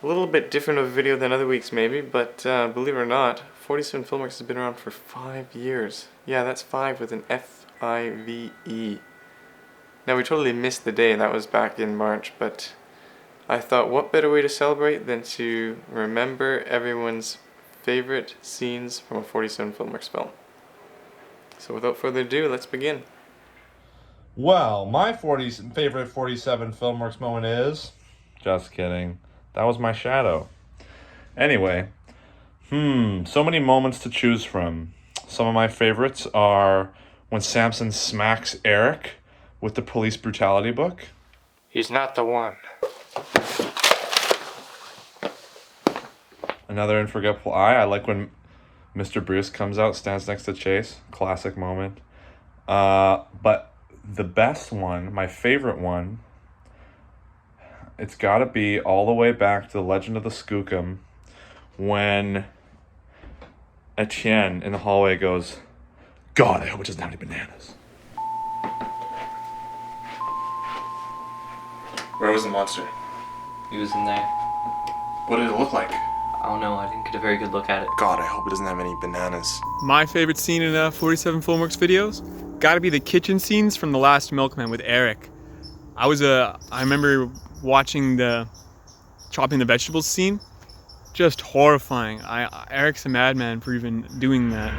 A little bit different of a video than other weeks maybe, but believe it or not, 47 Filmworks has been around for 5 years. Yeah, that's 5 with an F-I-V-E. Now we totally missed the day, that was back in March, but I thought what better way to celebrate than to remember everyone's favorite scenes from a 47 Filmworks film. So without further ado, let's begin. Well, my favorite 47 Filmworks moment is... Just kidding. That was my shadow. Anyway, so many moments to choose from. Some of my favorites are when Samson smacks Erik with the police brutality book. He's not the one. Another unforgettable I like when Mr. Bruce comes out, stands next to Jace. Classic moment. But the best one, my favorite one, it's got to be all the way back to The Legend of the Skookum when Etienne in the hallway goes, "God, I hope it doesn't have any bananas." Where was the monster? He was in there. What did it look like? I don't know, I didn't get a very good look at it. God, I hope it doesn't have any bananas. My favorite scene in 47 Filmworks videos gotta be the kitchen scenes from The Last Milkman with Erik. I remember watching the chopping the vegetables scene. Just horrifying. Erik's a madman for even doing that.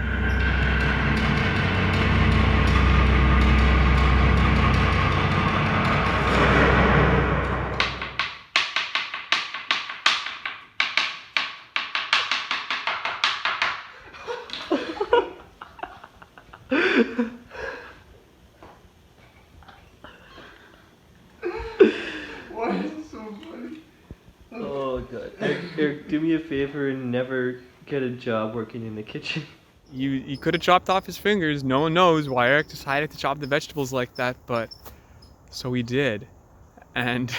Why is it so funny? Oh god. Erik, do me a favor and never get a job working in the kitchen. You could have chopped off his fingers. No one knows why Erik decided to chop the vegetables like that, but so he did. And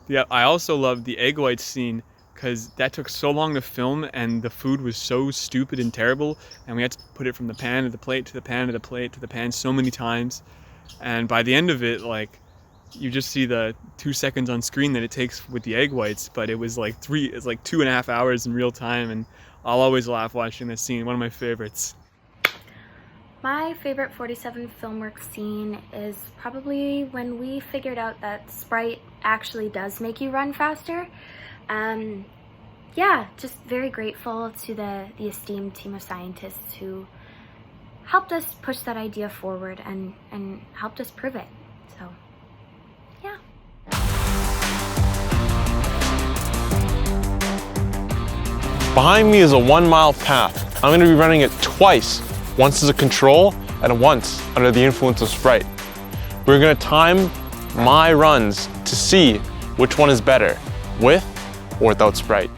yeah, I also love the egg white scene because that took so long to film and the food was so stupid and terrible, and we had to put it from the pan to the plate to the pan to the plate to the pan so many times. And by the end of it, like, you just see the 2 seconds on screen that it takes with the egg whites, but it was like 2.5 hours in real time, and I'll always laugh watching this scene. One of my favorites. My favorite 47 Filmworks scene is probably when we figured out that Sprite actually does make you run faster. Yeah, just very grateful to the esteemed team of scientists who helped us push that idea forward and helped us prove it. So, yeah. Behind me is a 1-mile path. I'm going to be running it twice, once as a control and once under the influence of Sprite. We're going to time my runs to see which one is better, with or without Sprite.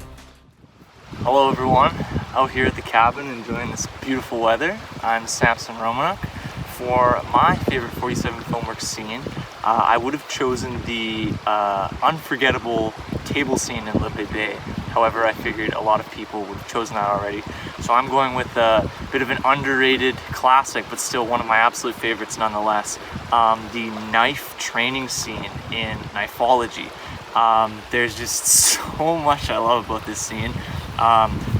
Hello everyone, out here at the cabin enjoying this beautiful weather. I'm Samson Romanuk. For my favorite 47 Filmworks scene, I would have chosen the unforgettable table scene in Le Bébé. However, I figured a lot of people would have chosen that already. So I'm going with a bit of an underrated classic, but still one of my absolute favorites nonetheless. The knife training scene in Knifology. There's just so much I love about this scene.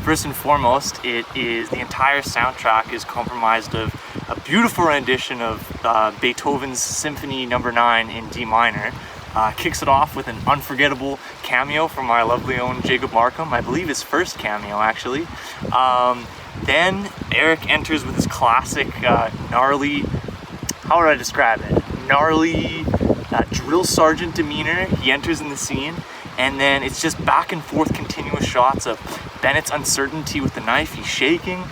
First and foremost, the entire soundtrack is comprised of a beautiful rendition of Beethoven's Symphony No. 9 in D minor. Kicks it off with an unforgettable cameo from our lovely own Jacob Markham, I believe his first cameo actually. Then Erik enters with his classic gnarly, how would I describe it? Gnarly drill sergeant demeanor. He enters in the scene, and then it's just back and forth continuous shots of Bennett's uncertainty with the knife. He's shaking.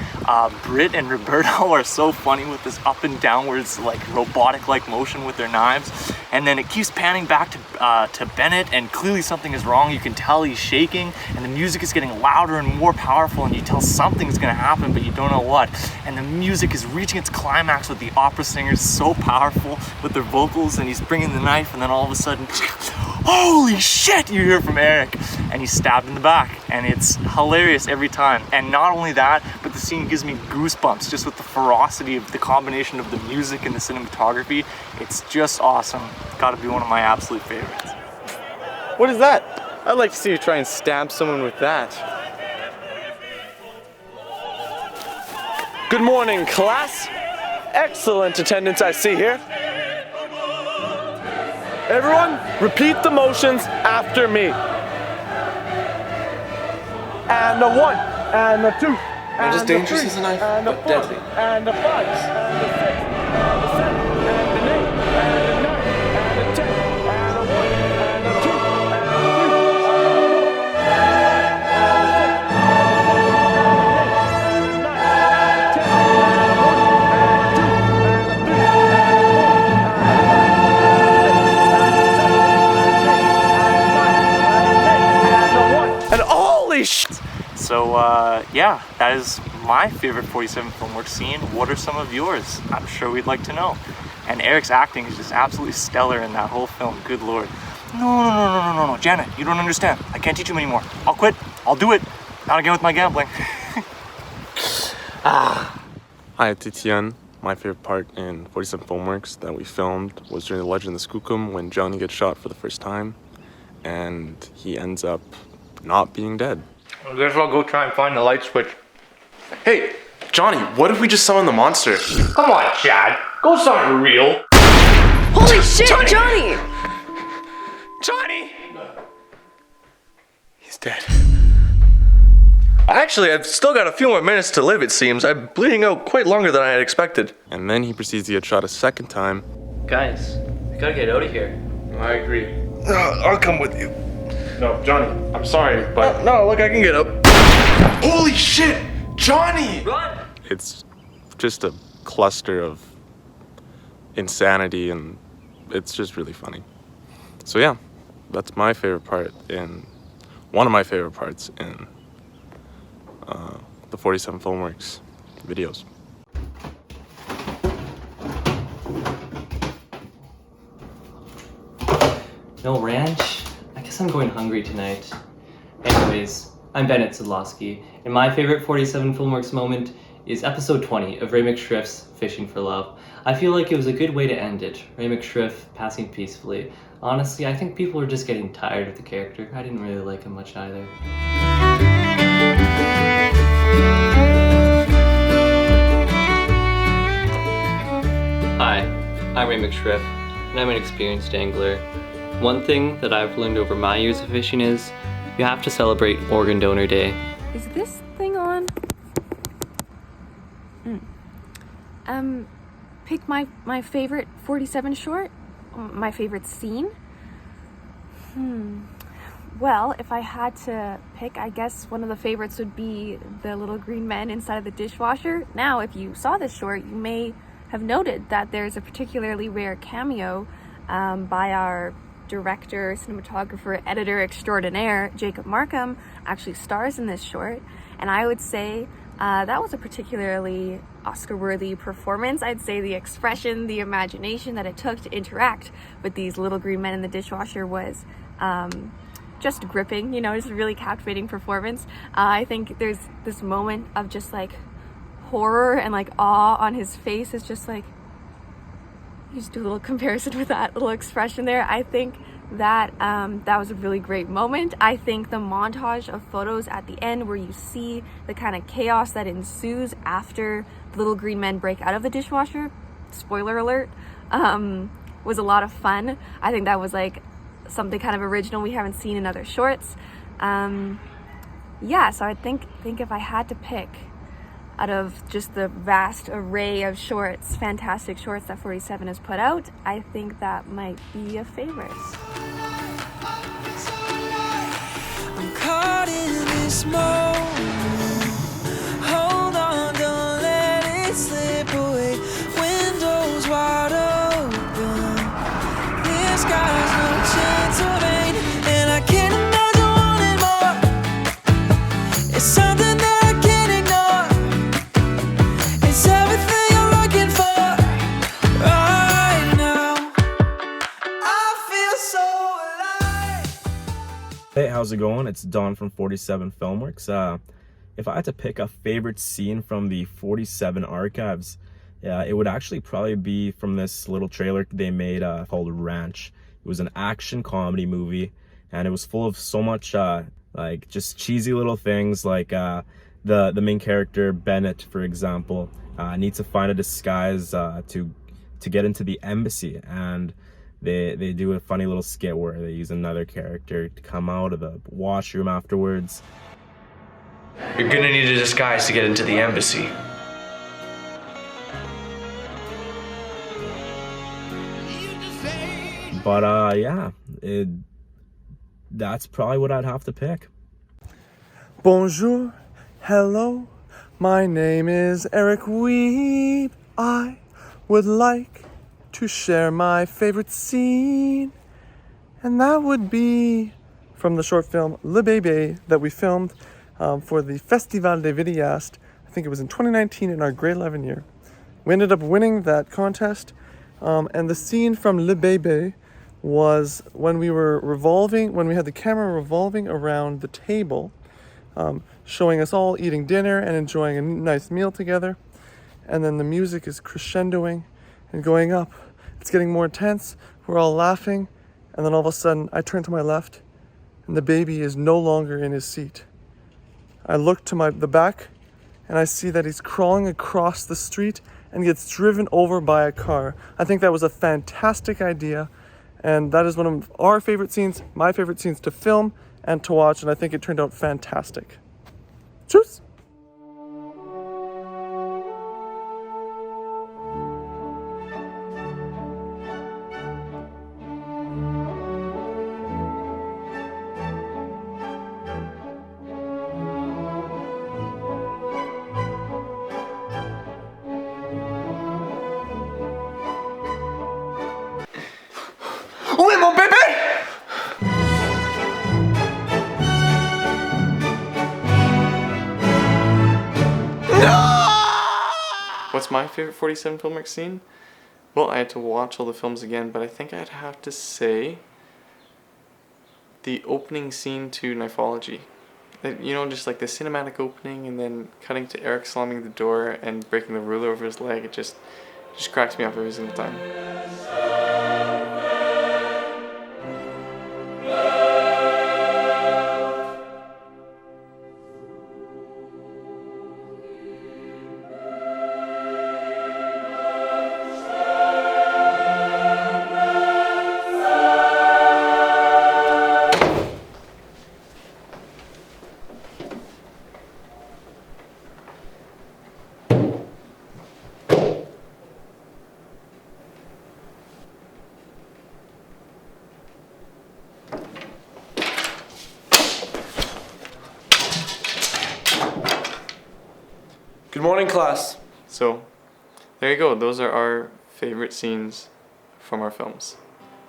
Britt and Roberto are so funny with this up and downwards, like robotic-like motion with their knives. And then it keeps panning back to Bennett, and clearly something is wrong. You can tell he's shaking, and the music is getting louder and more powerful, and you tell something's gonna happen, but you don't know what. And the music is reaching its climax with the opera singers so powerful with their vocals, and he's bringing the knife, and then all of a sudden, holy shit, you hear from Erik, and he's stabbed in the back, and it's hilarious every time. And not only that, but the scene gives me goosebumps just with the ferocity of the combination of the music and the cinematography. It's just awesome. Gotta be one of my absolute favorites. What is that? I'd like to see you try and stab someone with that. Good morning, class. Excellent attendance I see here. Everyone, repeat the motions after me. And a 1, and a 2, Not as dangerous as a knife, and a but 4, deadly. and a 5, and a 6, and a 7, and an 8, and a 9, and a 10, and a 1, and a 2, and a 3, and holy shit! So yeah, that is my favorite 47 Filmworks scene. What are some of yours? I'm sure we'd like to know. And Erik's acting is just absolutely stellar in that whole film. Good lord. No, Janet, you don't understand. I can't teach him anymore. I'll quit. I'll do it. Not again with my gambling. Hi, it's Etienne. My favorite part in 47 Filmworks that we filmed was during The Legend of the Skookum when Johnny gets shot for the first time and he ends up not being dead. I guess I'll go try and find the light switch. Hey, Johnny, what if we just summon the monster? Come on, Chad. Go something real. Holy shit, Johnny! Johnny! He's dead. Actually, I've still got a few more minutes to live, it seems. I'm bleeding out quite longer than I had expected. And then he proceeds to get shot a second time. Guys, we gotta get out of here. I agree. I'll come with you. No, Johnny, I'm sorry, but No, look, I can get up. Holy shit! Johnny! Run! It's just a cluster of insanity and it's just really funny. So yeah, that's my favorite part in, one of my favorite parts in the 47 Filmworks videos. No ranch? I guess I'm going hungry tonight. Anyways, I'm Bennett Sadlowski, and my favorite 47 Filmworks moment is episode 20 of Ray McShrift's Fishing for Love. I feel like it was a good way to end it. Ray McShrift passing peacefully. Honestly, I think people are just getting tired of the character. I didn't really like him much either. Hi, I'm Ray McShrift, and I'm an experienced angler. One thing that I've learned over my years of fishing is you have to celebrate Organ Donor Day. Is this thing on? Pick my favorite 47 short? My favorite scene? Well, if I had to pick, I guess one of the favorites would be the little green men inside of the dishwasher. Now, if you saw this short, you may have noted that there's a particularly rare cameo by our director, cinematographer, editor extraordinaire, Jacob Markham, actually stars in this short. And I would say that was a particularly Oscar-worthy performance. I'd say the expression, the imagination that it took to interact with these little green men in the dishwasher was just gripping, you know, just a really captivating performance. I think there's this moment of just like horror and like awe on his face. It's just like, you just do a little comparison with that little expression there. I think that that was a really great moment. I think the montage of photos at the end where you see the kind of chaos that ensues after the little green men break out of the dishwasher, spoiler alert, was a lot of fun. I think that was like something kind of original we haven't seen in other shorts. Yeah, so I think if I had to pick out of just the vast array of shorts, fantastic shorts that 47 has put out, I think that might be a favorite. I'm caught in this moment. Hold on, don't let it slip away. Windows wide open. This guy's no chance of rain, and I can't imagine wanting more. It's something that I can't ignore. It's everything I'm looking for right now. I feel so alive. Hey, how's it going? It's Don from 47 Filmworks. If I had to pick a favorite scene from the 47 archives, it would actually probably be from this little trailer they made called Ranch. It was an action comedy movie, and it was full of so much like just cheesy little things, like the main character Bennett, for example, needs to find a disguise to get into the embassy, and they do a funny little skit where they use another character to come out of the washroom afterwards. You're gonna need a disguise to get into the embassy. But yeah, that's probably what I'd have to pick. Bonjour, hello, my name is Erik. I would like to share my favorite scene, and that would be from the short film Le Bébé that we filmed for the Festival des Vidéastes. I think it was in 2019 in our grade 11 year. We ended up winning that contest, and the scene from Le Bébé was when we had the camera revolving around the table, showing us all eating dinner and enjoying a nice meal together. And then the music is crescendoing and going up. It's getting more intense. We're all laughing. And then all of a sudden, I turn to my left, and the baby is no longer in his seat. I look to the back, and I see that he's crawling across the street and gets driven over by a car. I think that was a fantastic idea. And that is one of our favorite scenes, my favorite scenes to film and to watch, and I think it turned out fantastic. Tschüss! Oui, mon bébé! What's my favorite 47 Filmworks scene? Well, I had to watch all the films again, but I think I'd have to say the opening scene to Knifology. You know, just like the cinematic opening and then cutting to Erik slamming the door and breaking the ruler over his leg. It just cracks me up every single time. Good morning, class. So, there you go. Those are our favorite scenes from our films.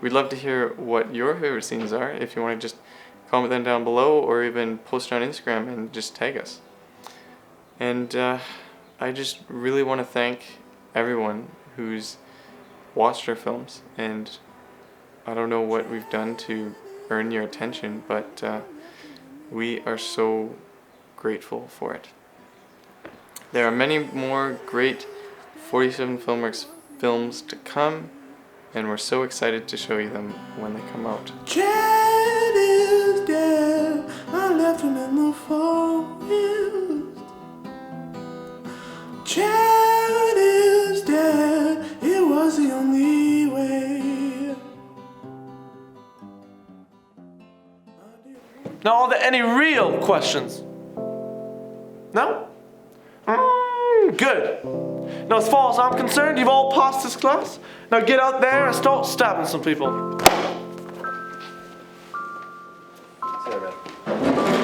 We'd love to hear what your favorite scenes are. If you want to just comment them down below or even post it on Instagram and just tag us. And I just really want to thank everyone who's watched our films. And I don't know what we've done to earn your attention, but we are so grateful for it. There are many more great 47 Filmworks films to come, and we're so excited to show you them when they come out. Chad is dead, I left him in the forest. Chad is dead, it was the only way. Now, are there any real questions? No? Good. Now, as far as I'm concerned, you've all passed this class. Now get out there and start stabbing some people. Sorry, man.